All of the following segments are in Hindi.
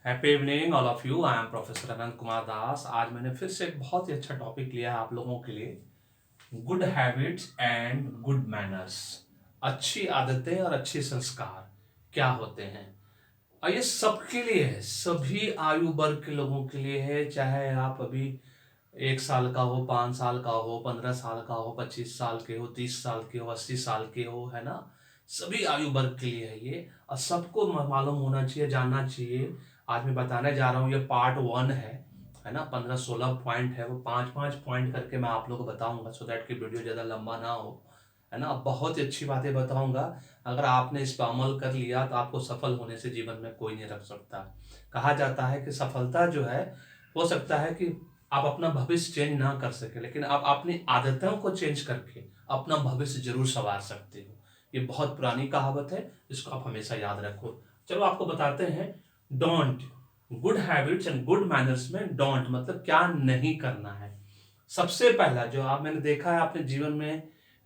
Happy evening all of you. I am professor Anant Kumar Das. आज मैंने फिर से एक बहुत ही अच्छा टॉपिक लिया है आप लोगों के लिए, good habits and good manners. अच्छी आदतें और अच्छे संस्कार क्या होते हैं। और ये सबके लिए है, सभी आयु वर्ग के लोगों के लिए है। चाहे आप अभी 1 साल का हो, 5 साल का हो, 15 साल का हो, 25 साल के हो, 30 साल के हो, 80 साल के हो, है ना। सभी आयु वर्ग के लिए है ये, और सबको मालूम होना चाहिए, जानना चाहिए। आज मैं बताने जा रहा हूँ, ये पार्ट 1 है ना। 15-16 पॉइंट है, वो 5-5 पॉइंट करके मैं आप लोगों को बताऊंगा, सो दैट कि वीडियो ज़्यादा लंबा ना हो, है ना। बहुत ही अच्छी बातें बताऊंगा। अगर आपने इस पर अमल कर लिया तो आपको सफल होने से जीवन में कोई नहीं रख सकता। कहा जाता है कि सफलता जो है, हो सकता है कि आप अपना भविष्य चेंज ना कर सके, लेकिन आप अपनी आदतों को चेंज करके अपना भविष्य जरूर संवार सकते हो। ये बहुत पुरानी कहावत है, इसको आप हमेशा याद रखो। चलो आपको बताते हैं don't. Good habits and good manners में डोंट मतलब क्या नहीं करना है। सबसे पहला जो आप मैंने देखा है अपने जीवन में,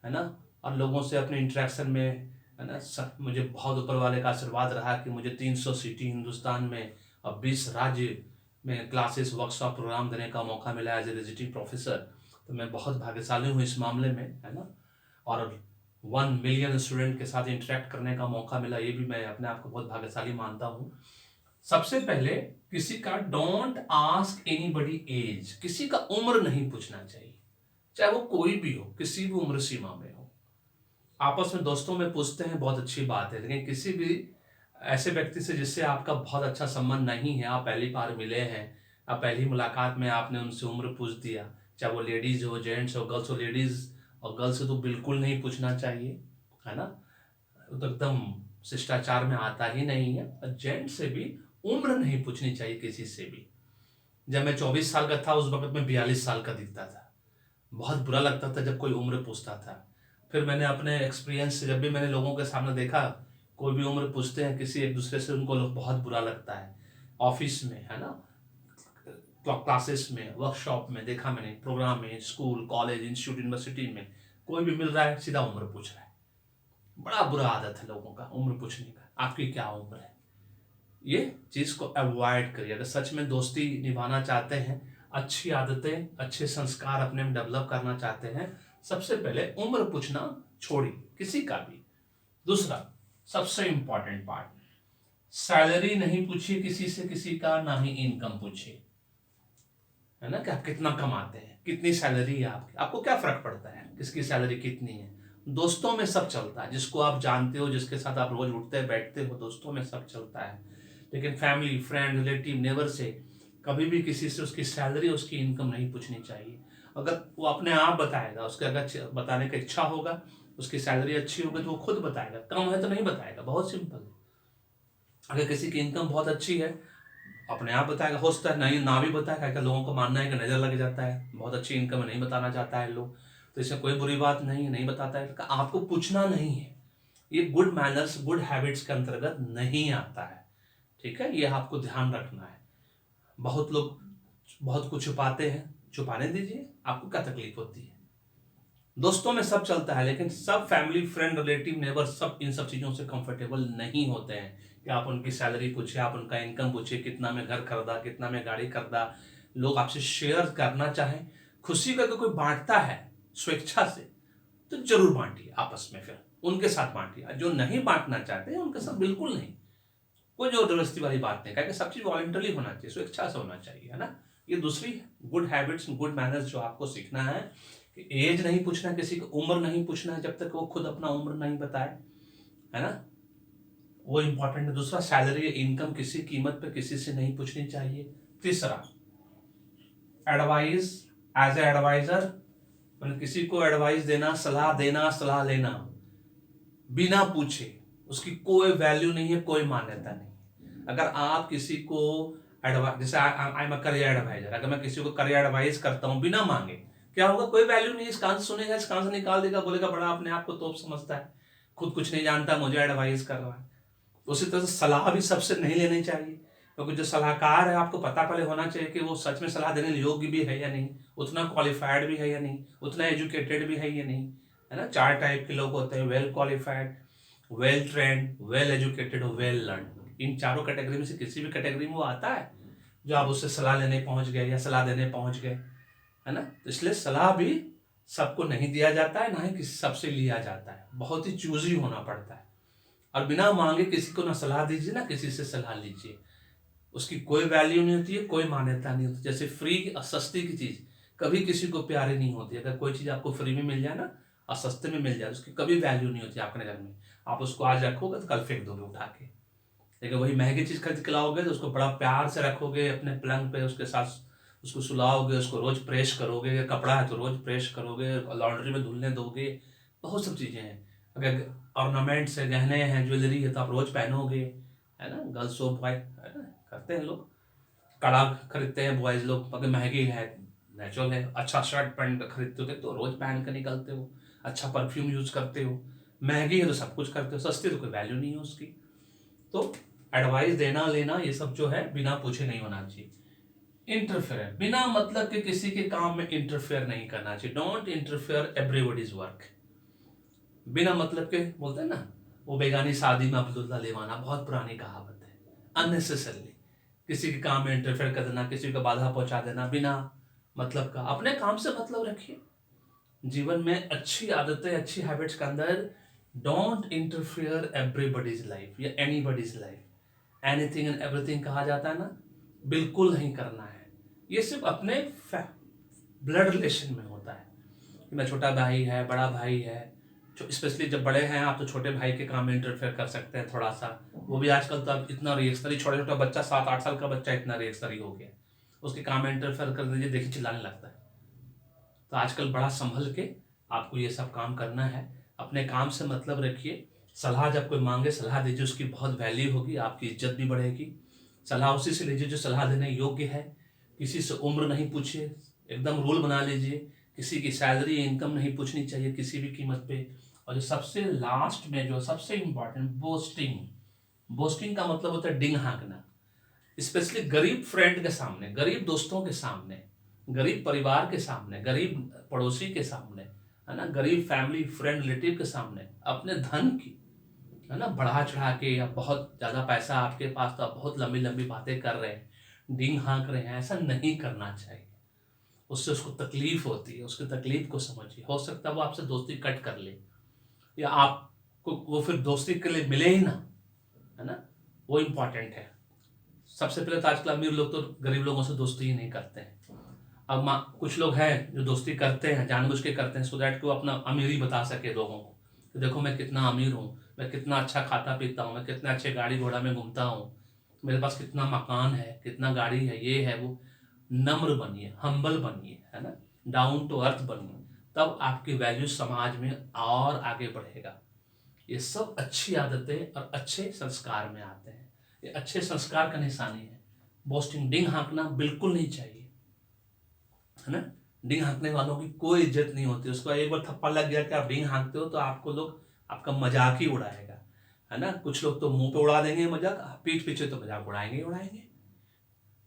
है ना, और लोगों से अपने इंटरेक्शन में, है ना, मुझे बहुत ऊपर वाले का आशीर्वाद रहा कि मुझे 300 सिटी हिंदुस्तान में और 20 राज्य में क्लासेस, वर्कशॉप, प्रोग्राम देने का मौका मिला एज ए विजिटिंग प्रोफेसर। तो मैं बहुत भाग्यशाली हूँ इस मामले में, है ना। और 1 मिलियन स्टूडेंट के साथ इंटरेक्ट करने का मौका मिला, ये भी मैं अपने आप को बहुत भाग्यशाली मानता हूँ। सबसे पहले किसी का डोंट आस्क एनीबॉडी एज, किसी का उम्र नहीं पूछना चाहिए, चाहे वो कोई भी हो, किसी भी उम्र सीमा में हो। आपस में दोस्तों में पूछते हैं, बहुत अच्छी बात है, लेकिन किसी भी ऐसे व्यक्ति से जिससे आपका बहुत अच्छा संबंध नहीं है, आप पहली बार मिले हैं, आप पहली मुलाकात में आपने उनसे उम्र पूछ दिया, चाहे वो लेडीज हो, जेंट्स हो, गर्ल्स हो। लेडीज और गर्ल्स से तो बिल्कुल नहीं पूछना चाहिए, है ना। वो तो एकदम शिष्टाचार में आता ही नहीं है। और जेंट्स से भी उम्र नहीं पूछनी चाहिए किसी से भी। जब मैं 24 साल का था, उस वक्त मैं 42 साल का दिखता था। बहुत बुरा लगता था जब कोई उम्र पूछता था। फिर मैंने अपने एक्सपीरियंस से, जब भी मैंने लोगों के सामने देखा कोई भी उम्र पूछते हैं किसी एक दूसरे से, उनको लोग बहुत बुरा लगता है। ऑफिस में, है ना, क्लासेस में, वर्कशॉप में देखा मैंने, प्रोग्राम में, स्कूल, कॉलेज, इंस्टीट्यूट, यूनिवर्सिटी में कोई भी मिल रहा है सीधा उम्र पूछ रहा है। बड़ा बुरा आदत है लोगों का उम्र पूछने का, आपकी क्या उम्र है। ये चीज को अवॉइड करिए। अगर सच में दोस्ती निभाना चाहते हैं, अच्छी आदतें, अच्छे संस्कार अपने में डेवलप करना चाहते हैं, सबसे पहले उम्र पूछना छोड़िए किसी का भी। दूसरा सबसे इंपॉर्टेंट पार्ट, सैलरी नहीं पूछिए किसी से, किसी का ना ही इनकम पूछिए, है ना, कि आप कितना कमाते हैं, कितनी सैलरी है आपकी, आपको क्या फर्क पड़ता है किसकी सैलरी कितनी है। दोस्तों में सब चलता है, जिसको आप जानते हो, जिसके साथ आप रोज उठते बैठते हो, दोस्तों में सब चलता है। लेकिन फैमिली, फ्रेंड, रिलेटिव, नेबर से कभी भी किसी से उसकी सैलरी, उसकी इनकम नहीं पूछनी चाहिए। अगर वो अपने आप बताएगा, उसके अगर बताने का इच्छा होगा, उसकी सैलरी अच्छी होगी तो वो खुद बताएगा, कम है तो नहीं बताएगा, बहुत सिंपल है। अगर किसी की इनकम बहुत अच्छी है, अपने आप बताएगा। हो सकता है नहीं ना भी बताएगा, क्या लोगों को मानना है कि नजर लग जाता है, बहुत अच्छी इनकम है नहीं बताना चाहता है लोग, तो इसमें कोई बुरी बात नहीं है, नहीं बताता है, तो आपको पूछना नहीं है। ये गुड मैनर्स, गुड हैबिट्स के अंतर्गत नहीं आता है, ठीक है, ये आपको ध्यान रखना है। बहुत लोग बहुत कुछ छुपाते हैं, छुपाने दीजिए, आपको क्या तकलीफ होती है। दोस्तों में सब चलता है, लेकिन सब फैमिली, फ्रेंड, रिलेटिव, नेबर सब इन सब चीज़ों से कंफर्टेबल नहीं होते हैं कि आप उनकी सैलरी पूछिए, आप उनका इनकम पूछिए, कितना में घर खरीदा, कितना में गाड़ी खरीदा। लोग आपसे शेयर करना चाहें, खुशी का कोई बांटता है स्वेच्छा से, तो जरूर बांटिए आपस में, फिर उनके साथ बांटिए। जो नहीं बांटना चाहते उनके साथ बिल्कुल नहीं, कोई जबरदस्ती वाली बात नहीं, क्या सब चीज वॉलेंटरी होना चाहिए, स्वेच्छा से होना चाहिए, है ना। ये दूसरी गुड हैबिट्स, गुड मैनर्स जो आपको सीखना है, कि एज नहीं पूछना, किसी की उम्र नहीं पूछना जब तक वो खुद अपना उम्र नहीं बताए, है ना, वो इंपॉर्टेंट है। दूसरा, सैलरी, इनकम किसी कीमत पे किसी से नहीं पूछनी चाहिए। तीसरा, एडवाइस एज ए एडवाइजर, मतलब किसी को एडवाइस देना, सलाह देना, सलाह लेना बिना पूछे, उसकी कोई वैल्यू नहीं है, कोई मान्यता नहीं। अगर आप किसी को एडवाइस, जैसे I am a career adviser, अगर मैं किसी को करियर एडवाइस करता हूं बिना मांगे, क्या होगा, कोई वैल्यू नहीं। इस कान से सुनेगा, इस कान से निकाल देगा, बोलेगा बड़ा अपने आप को तोप समझता है, खुद कुछ नहीं जानता, मुझे एडवाइस कर रहा है। उसी तरह से सलाह भी सबसे नहीं लेनी चाहिए, क्योंकि जो सलाहकार है, आपको पता पहले होना चाहिए कि वो सच में सलाह देने योग्य भी है या नहीं, उतना क्वालिफाइड भी है या नहीं, उतना एजुकेटेड भी है या नहीं, है ना। 4 टाइप के लोग होते हैं, well qualified, well trained, well educated, well learn. इन चारों कैटेगरी में से किसी भी कैटेगरी में वो आता है जो आप उससे सलाह लेने पहुंच गए या सलाह देने पहुंच गए, है ना। तो इसलिए सलाह भी सबको नहीं दिया जाता है, ना ही किसी सबसे लिया जाता है, बहुत ही चूजी होना पड़ता है। और बिना मांगे किसी को ना सलाह दीजिए ना किसी से सलाह लीजिए, उसकी कोई वैल्यू नहीं होती है, कोई मान्यता नहीं होती। जैसे फ्री और सस्ती की चीज़ कभी किसी को प्यारी नहीं होती। अगर कोई चीज़ आपको फ्री में मिल जाए ना और सस्ते में मिल जाए, उसकी कभी वैल्यू नहीं होती आपके नज़र में। आप उसको आज रखोगे तो कल फेंक दोगे उठा के। लेकिन वही महंगी चीज़ खरीद के लाओगे तो उसको बड़ा प्यार से रखोगे अपने पलंग पे, उसके साथ उसको सुलाओगे, उसको रोज़ प्रेस करोगे, कपड़ा है तो रोज़ प्रेस करोगे, लॉन्ड्री में धुलने दोगे, बहुत सब चीज़ें हैं। अगर ऑर्नामेंट्स है, गहने हैं, ज्वेलरी है तो आप रोज़ पहनोगे, है ना। गर्ल्स हो बॉय, है ना, करते हैं लोग, कड़ा खरीदते हैं बॉयज़ लोग, अगर महंगी है, नेचुरल है। अच्छा शर्ट पैंट खरीदते हो तो रोज़ पहन कर निकलते हो, अच्छा परफ्यूम यूज़ करते हो। महंगी है तो सब कुछ करते हो, सस्ती तो कोई वैल्यू नहीं है उसकी। तो एडवाइस देना लेना ये सब जो है बिना पूछे नहीं होना चाहिए। इंटरफेयर, बिना मतलब के किसी के काम में इंटरफेयर नहीं करना चाहिए। Don't interfere everybody's work. बिना मतलब के बोलते हैं ना, वो बेगानी शादी में अब्दुल्ला लेवाना, बहुत पुरानी कहावत है। अननेसेसरली किसी के काम में इंटरफेयर कर देना, किसी को बाधा पहुंचा देना बिना मतलब का। अपने काम से मतलब रखिए। जीवन में अच्छी आदतें, अच्छी हैबिट्स के अंदर डोंट इंटरफेयर एवरीबॉडीज लाइफ या anybody's life. Anything and everything कहा जाता है ना, बिल्कुल नहीं करना है। ये सिर्फ अपने ब्लड रिलेशन में होता है कि मैं, छोटा भाई है, बड़ा भाई है, स्पेशली जब बड़े हैं आप तो छोटे भाई के काम में इंटरफेयर कर सकते हैं थोड़ा सा। वो भी आजकल तो अब इतना रिएक्शनरी, छोटा छोटा बच्चा 7-8 साल का बच्चा इतना रिएक्शनरी हो गया, उसके काम में इंटरफेयर कर दीजिए, देखिए चिल्लाने लगता है। तो आजकल बड़ा संभल के आपको ये सब काम करना है। अपने काम से मतलब रखिए। सलाह जब कोई मांगे सलाह दीजिए, उसकी बहुत वैल्यू होगी, आपकी इज्जत भी बढ़ेगी। सलाह उसी से लीजिए जो सलाह देने योग्य है। किसी से उम्र नहीं पूछिए, एकदम रूल बना लीजिए। किसी की सैलरी इनकम नहीं पूछनी चाहिए किसी भी कीमत पे। और जो सबसे लास्ट में जो सबसे इंपॉर्टेंट, बोस्टिंग। बोस्टिंग का मतलब होता है डिंग हाँकना, स्पेशली गरीब फ्रेंड के सामने, गरीब दोस्तों के सामने, गरीब परिवार के सामने, गरीब पड़ोसी के सामने, है ना, गरीब फैमिली फ्रेंड रिलेटिव के सामने अपने धन की, है ना, बढ़ा चढ़ा के, या बहुत ज़्यादा पैसा आपके पास तो आप बहुत लंबी लंबी बातें कर रहे हैं, डींग हाँक रहे हैं, ऐसा नहीं करना चाहिए। उससे उसको तकलीफ होती है, उसकी तकलीफ को समझिए। हो सकता है वो आपसे दोस्ती कट कर ले, या आपको वो फिर दोस्ती के लिए मिले ही ना, है ना, वो इम्पॉर्टेंट है। सबसे पहले तो आजकल अमीर लोग तो गरीब लोगों से दोस्ती ही नहीं करते हैं। अब कुछ लोग हैं जो दोस्ती करते हैं, जानबूझ के करते हैं, सो दैट कि वो अपना अमीरी बता सके लोगों को कि देखो मैं कितना अमीर हूँ, मैं कितना अच्छा खाता पीता हूँ, मैं कितना अच्छे गाड़ी घोड़ा में घूमता हूँ, मेरे पास कितना मकान है, कितना गाड़ी है, ये है वो। नम्र बनिए, हम्बल बनिए, है ना, डाउन टू अर्थ बनिए, तब आपकी वैल्यू समाज में और आगे बढ़ेगा। ये सब अच्छी आदतें और अच्छे संस्कार में आते हैं, ये अच्छे संस्कार का निशानी है। बोस्टिंग, डिंग हाँकना बिल्कुल नहीं चाहिए, है ना। डिंग हाँकने वालों की कोई इज्जत नहीं होती। उसको एक बार थप्पड़ लग गया कि आप डिंग हाँकते हो तो आपको लोग आपका मजाक ही उड़ाएगा, है ना। कुछ लोग तो मुंह पे उड़ा देंगे मजाक, पीठ पीछे तो मजाक उड़ाएंगे ही उड़ाएंगे।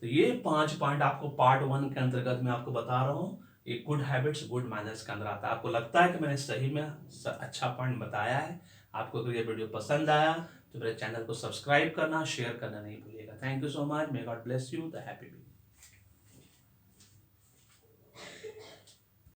तो ये 5 पॉइंट आपको पार्ट 1 के अंतर्गत मैं आपको बता रहा हूँ। ये गुड हैबिट्स गुड मैनर्स के अंदर आता है। आपको लगता है कि मैंने सही में अच्छा पॉइंट बताया है? आपको अगर ये वीडियो पसंद आया तो मेरे चैनल को सब्सक्राइब करना, शेयर करना नहीं भूलिएगा। Thank you so much. May God bless you. The happy